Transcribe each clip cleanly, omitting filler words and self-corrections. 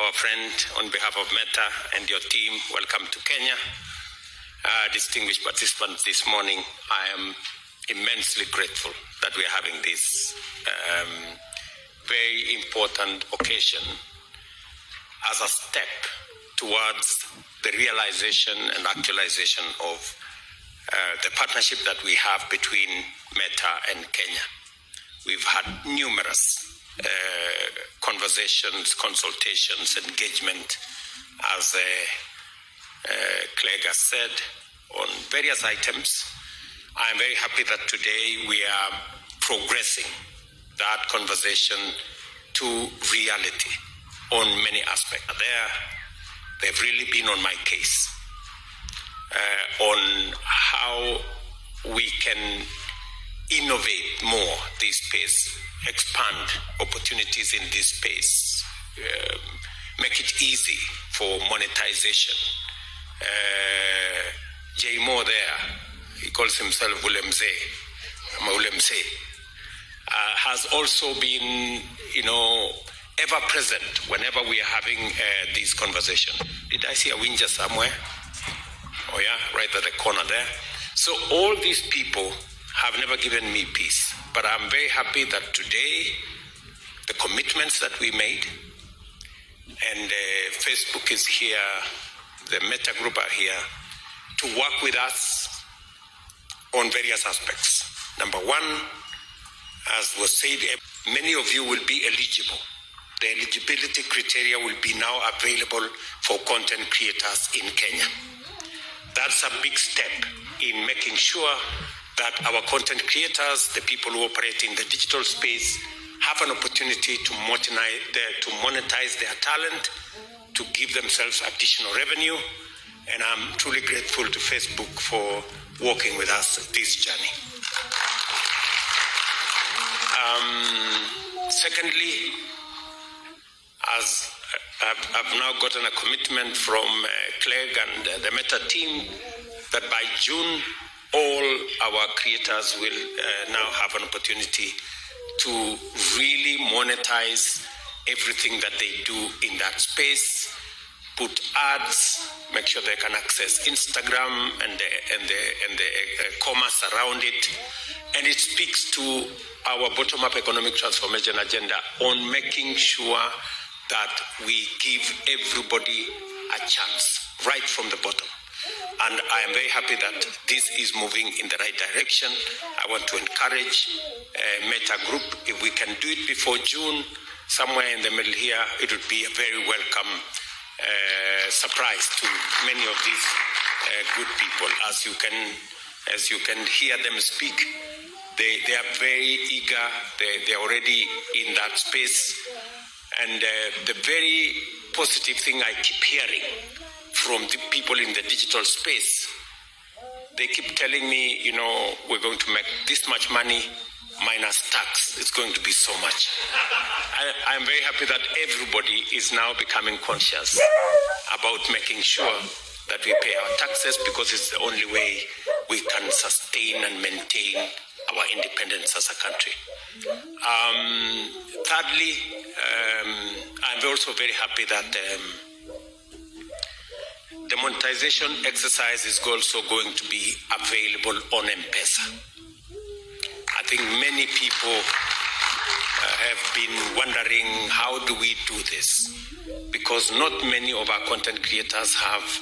our friend, on behalf of Meta and your team, welcome to Kenya. Distinguished participants this morning, I am immensely grateful that we are having this very important occasion as a step towards the realization and actualization of the partnership that we have between Meta and Kenya. We've had numerous conversations, consultations, engagement, as Clegg has said, on various items. I'm very happy that today we are progressing that conversation to reality on many aspects. They've really been on my case on how we can innovate more this space, expand opportunities in this space, make it easy for monetization. Jay Moore there, he calls himself Ulemze, has also been, ever present whenever we are having this conversation. Did I see a Winja somewhere? Oh yeah, right at the corner there. So all these people have never given me peace, but I'm very happy that today the commitments that we made, and Facebook is here, the Meta Group are here to work with us on various aspects. Number one, as was said, many of you will be eligible. The eligibility criteria will be now available for content creators in Kenya. That's a big step in making sure that our content creators, the people who operate in the digital space, have an opportunity to monetize their talent, to give themselves additional revenue. And I'm truly grateful to Facebook for working with us this journey. Secondly, as I've now gotten a commitment from Clegg and the Meta team that by June, all our creators will now have an opportunity to really monetize everything that they do in that space, put ads, make sure they can access Instagram and the commerce around it. And it speaks to our bottom-up economic transformation agenda on making sure that we give everybody a chance right from the bottom. And I am very happy that this is moving in the right direction. I want to encourage Meta Group, if we can do it before June, somewhere in the middle here, it would be a very welcome surprise to many of these good people. As you can hear them speak, they are very eager. They're already in that space. And the very positive thing I keep hearing from the people in the digital space, they keep telling me, we're going to make this much money minus tax. It's going to be so much. I'm very happy that everybody is now becoming conscious about making sure that we pay our taxes, because it's the only way we can sustain and maintain our independence as a country. Thirdly, I'm also very happy that the monetization exercise is also going to be available on M-Pesa. I think many people have been wondering, how do we do this? Because not many of our content creators have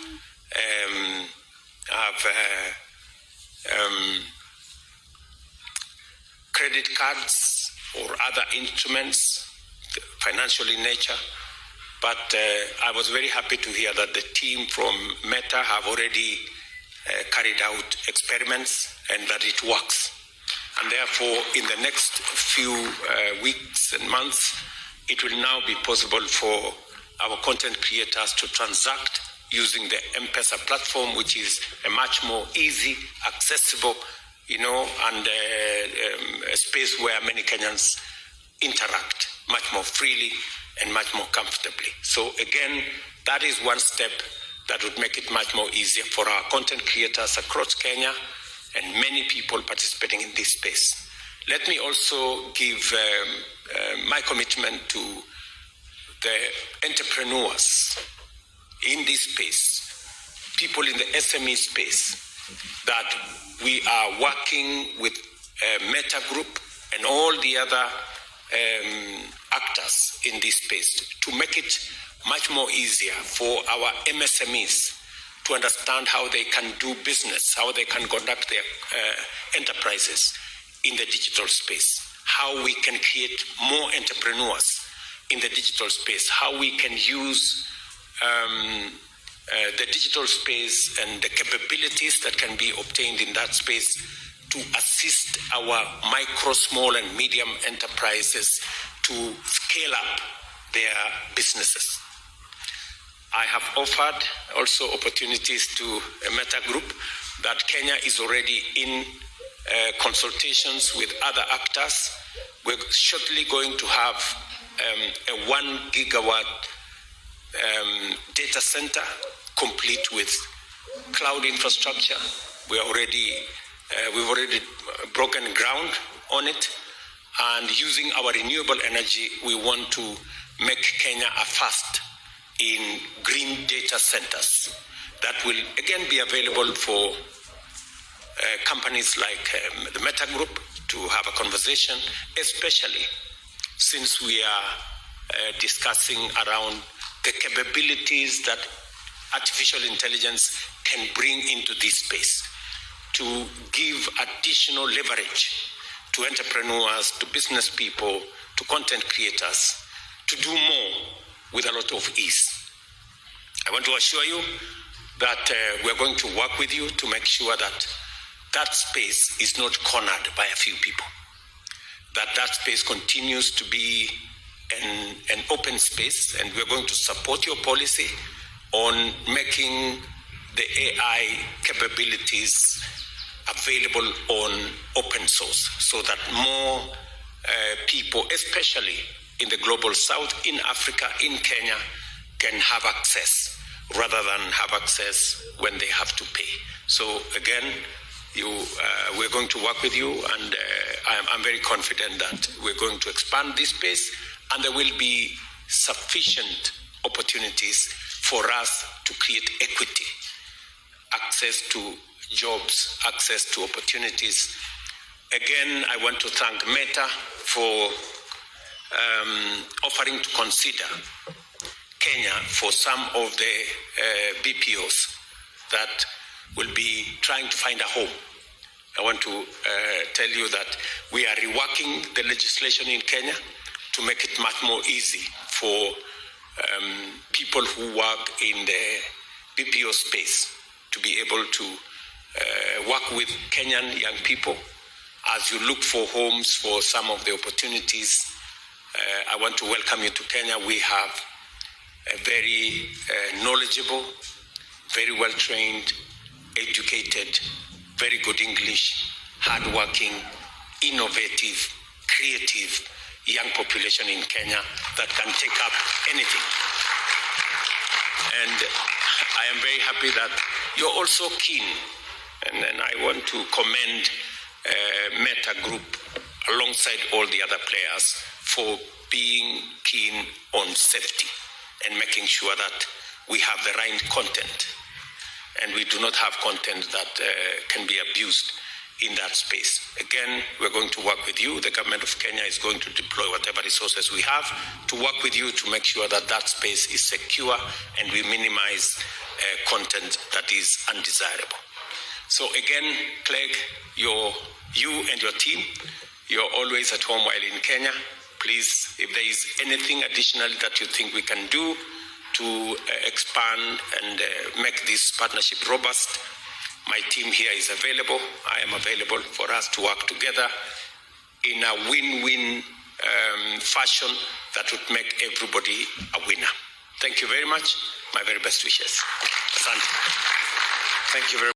credit cards or other instruments, financial in nature. But I was very happy to hear that the team from Meta have already carried out experiments and that it works. And therefore, in the next few weeks and months, it will now be possible for our content creators to transact using the M-Pesa platform, which is a much more easy, accessible, and a space where many Kenyans interact much more freely and much more comfortably. So again, that is one step that would make it much more easier for our content creators across Kenya and many people participating in this space. Let me also give my commitment to the entrepreneurs in this space, people in the SME space, that we are working with Meta Group and all the other actors in this space to make it much more easier for our MSMEs to understand how they can do business, how they can conduct their enterprises in the digital space, how we can create more entrepreneurs in the digital space, how we can use the digital space and the capabilities that can be obtained in that space to assist our micro, small, and medium enterprises to scale up their businesses. I have offered also opportunities to a Meta Group that Kenya is already in consultations with other actors. We're shortly going to have a 1 gigawatt data center complete with cloud infrastructure. We've already broken ground on it, and using our renewable energy, we want to make Kenya a first in green data centers that will again be available for companies like the Meta Group to have a conversation, especially since we are discussing around the capabilities that artificial intelligence can bring into this space to give additional leverage to entrepreneurs, to business people, to content creators, to do more with a lot of ease. I want to assure you that we're going to work with you to make sure that that space is not cornered by a few people, that space continues to be an open space, and we're going to support your policy on making the AI capabilities available on open source so that more people, especially in the global south, in Africa, in Kenya, can have access rather than have access when they have to pay. So again, we're going to work with you, and I'm very confident that we're going to expand this space, and there will be sufficient opportunities for us to create equity, access to jobs, access to opportunities. Again, I want to thank Meta for offering to consider Kenya for some of the BPOs that will be trying to find a home. I want to tell you that we are reworking the legislation in Kenya to make it much more easy for people who work in the BPO space to be able to work with Kenyan young people as you look for homes for some of the opportunities. I want to welcome you to Kenya. We have a very knowledgeable, very well-trained, educated, very good English, hardworking, innovative, creative young population in Kenya that can take up anything. And I am very happy that you're also keen, and I want to commend Meta Group alongside all the other players for being keen on safety and making sure that we have the right content and we do not have content that can be abused in that space. Again, we're going to work with you. The government of Kenya is going to deploy whatever resources we have to work with you to make sure that that space is secure and we minimize content that is undesirable. So again, Clegg, you and your team, you're always at home while in Kenya. Please, if there is anything additional that you think we can do to expand and make this partnership robust, my team here is available. I am available for us to work together in a win-win fashion that would make everybody a winner. Thank you very much. My very best wishes. Asante. Thank you very much.